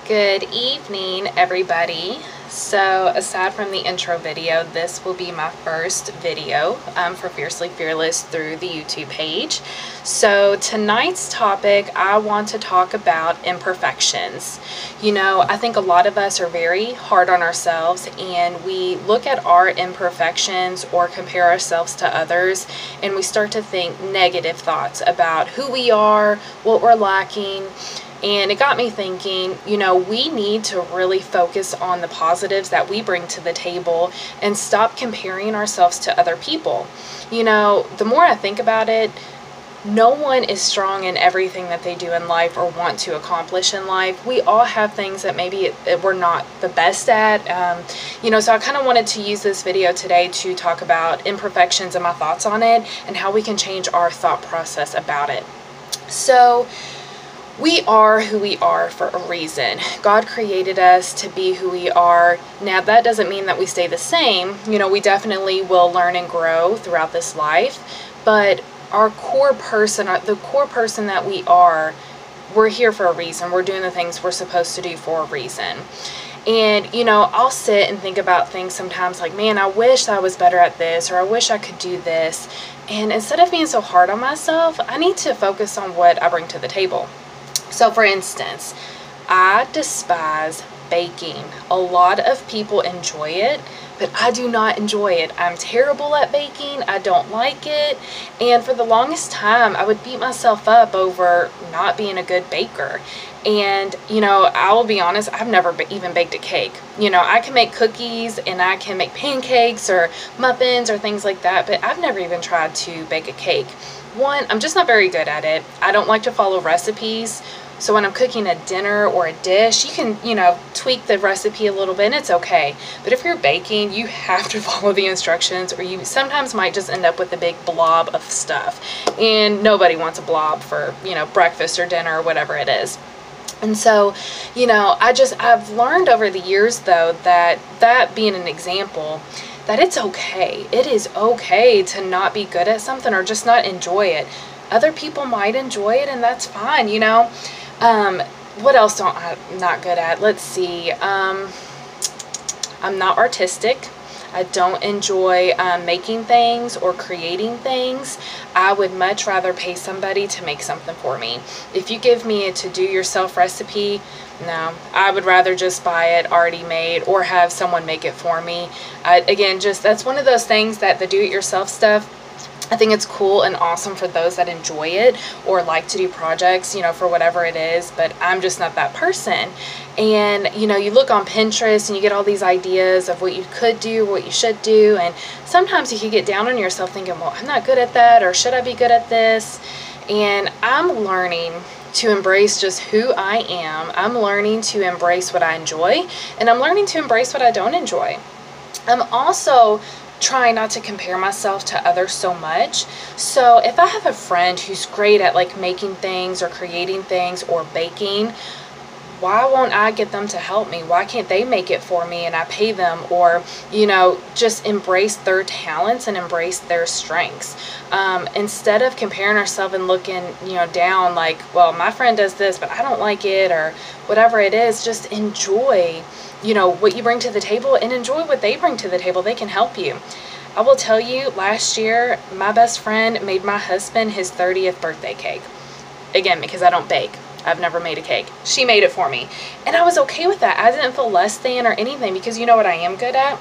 Good evening, everybody. So aside from the intro video, this will be my first video for Fiercely Fearless through the YouTube page. So tonight's topic, I want to talk about imperfections. You know, I think a lot of us are very hard on ourselves, and we look at our imperfections or compare ourselves to others, and we start to think negative thoughts about who we are, what we're lacking. And it got me thinking, you know, we need to really focus on the positives that we bring to the table and stop comparing ourselves to other people. You know, the more I think about it, no one is strong in everything that they do in life or want to accomplish in life. We all have things that maybe we're not the best at. You know, so I kind of wanted to use this video today to talk about imperfections and my thoughts on it and how we can change our thought process about it. So, we are who we are for a reason. God created us to be who we are. Now, that doesn't mean that we stay the same. You know, we definitely will learn and grow throughout this life. But our core person, the core person that we are, we're here for a reason. We're doing the things we're supposed to do for a reason. And, you know, I'll sit and think about things sometimes like, man, I wish I was better at this, or I wish I could do this. And instead of being so hard on myself, I need to focus on what I bring to the table. So for instance, I despise baking. A lot of people enjoy it, but I do not enjoy it. I'm terrible at baking. I don't like it. And for the longest time, I would beat myself up over not being a good baker. And, you know, I will be honest, I've never even baked a cake. You know, I can make cookies and I can make pancakes or muffins or things like that, but I've never even tried to bake a cake. One, I'm just not very good at it. I don't like to follow recipes. So when I'm cooking a dinner or a dish, you can, you know, tweak the recipe a little bit and it's okay. But if you're baking, you have to follow the instructions, or you sometimes might just end up with a big blob of stuff. And nobody wants a blob for, you know, breakfast or dinner or whatever it is. And so, you know, I've learned over the years, though, that being an example, that it's okay. It is okay to not be good at something or just not enjoy it. Other people might enjoy it, and that's fine, you know. What else I'm not good at? Let's see. I'm not artistic. I don't enjoy making things or creating things. I would much rather pay somebody to make something for me. If you give me a to-do-yourself recipe, no, I would rather just buy it already made or have someone make it for me. Again, that's one of those things that the do-it-yourself stuff, I think it's cool and awesome for those that enjoy it or like to do projects, you know, for whatever it is, but I'm just not that person. And, you know, you look on Pinterest and you get all these ideas of what you could do, what you should do, and sometimes you can get down on yourself thinking, well, I'm not good at that, or should I be good at this? And I'm learning to embrace just who I am. I'm learning to embrace what I enjoy, and I'm learning to embrace what I don't enjoy. I'm also try not to compare myself to others so much. So if I have a friend who's great at like making things or creating things or baking, why won't I get them to help me? Why can't they make it for me and I pay them? Or, you know, just embrace their talents and embrace their strengths. Instead of comparing ourselves and looking, you know, down like, well, my friend does this, but I don't like it, or whatever it is, just enjoy, you know, what you bring to the table and enjoy what they bring to the table. They can help you. I will tell you, last year, my best friend made my husband his 30th birthday cake. Again, because I don't bake. I've never made a cake. She made it for me. And I was okay with that. I didn't feel less than or anything, because you know what I am good at?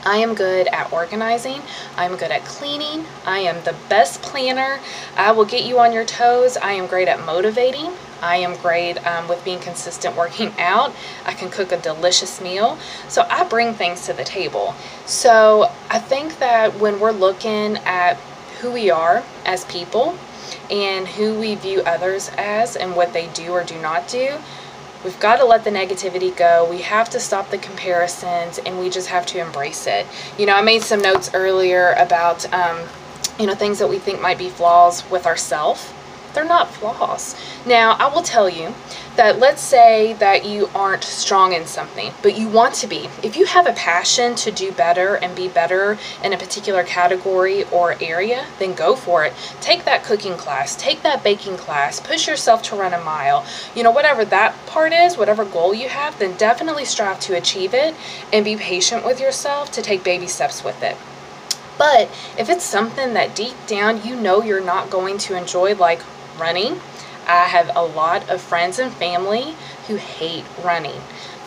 I am good at organizing. I'm good at cleaning. I am the best planner. I will get you on your toes. I am great at motivating. I am great with being consistent working out. I can cook a delicious meal. So I bring things to the table. So I think that when we're looking at who we are as people and who we view others as and what they do or do not do, we've got to let the negativity go. We have to stop the comparisons, and we just have to embrace it. You know, I made some notes earlier about, you know, things that we think might be flaws with ourselves. They're not flaws. Now, I will tell you that let's say that you aren't strong in something, but you want to be. If you have a passion to do better and be better in a particular category or area, then go for it. Take that cooking class, take that baking class, push yourself to run a mile. You know, whatever that part is, whatever goal you have, then definitely strive to achieve it and be patient with yourself to take baby steps with it. But if it's something that deep down you know you're not going to enjoy, like running, I have a lot of friends and family who hate running.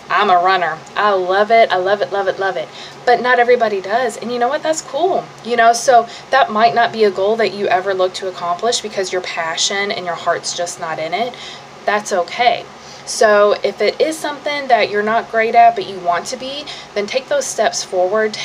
I'm a runner. I love it. I love it, love it, love it. But not everybody does. And you know what? That's cool. You know, so that might not be a goal that you ever look to accomplish because your passion and your heart's just not in it. That's okay. So if it is something that you're not great at but you want to be, then take those steps forward.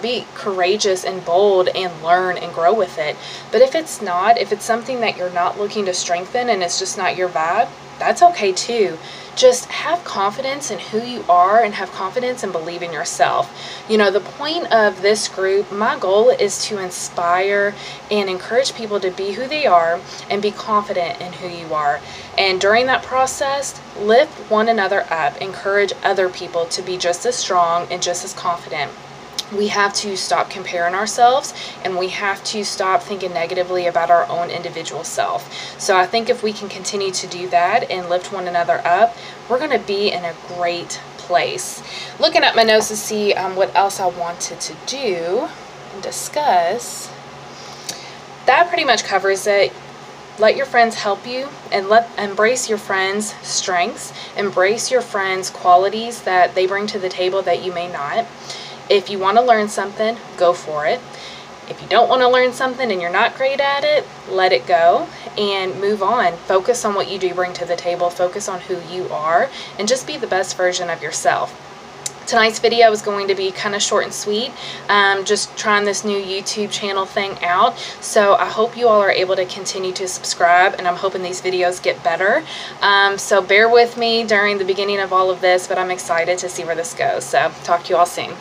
Be courageous and bold and learn and grow with it. But if it's not, if it's something that you're not looking to strengthen and it's just not your vibe, that's okay too. Just have confidence in who you are and have confidence and believe in yourself. You know, the point of this group, my goal is to inspire and encourage people to be who they are and be confident in who you are. And during that process, lift one another up, encourage other people to be just as strong and just as confident. We have to stop comparing ourselves and we have to stop thinking negatively about our own individual self. So I think if we can continue to do that and lift one another up, we're going to be in a great place. Looking at my notes to see what else I wanted to do and discuss. That pretty much covers it. Let your friends help you and embrace your friends' strengths, embrace your friends' qualities that they bring to the table that you may not. If you want to learn something, go for it. If you don't want to learn something and you're not great at it, let it go and move on. Focus on what you do bring to the table. Focus on who you are and just be the best version of yourself. Tonight's video is going to be kind of short and sweet, just trying this new YouTube channel thing out. So I hope you all are able to continue to subscribe, and I'm hoping these videos get better. So bear with me during the beginning of all of this, but I'm excited to see where this goes. So talk to you all soon.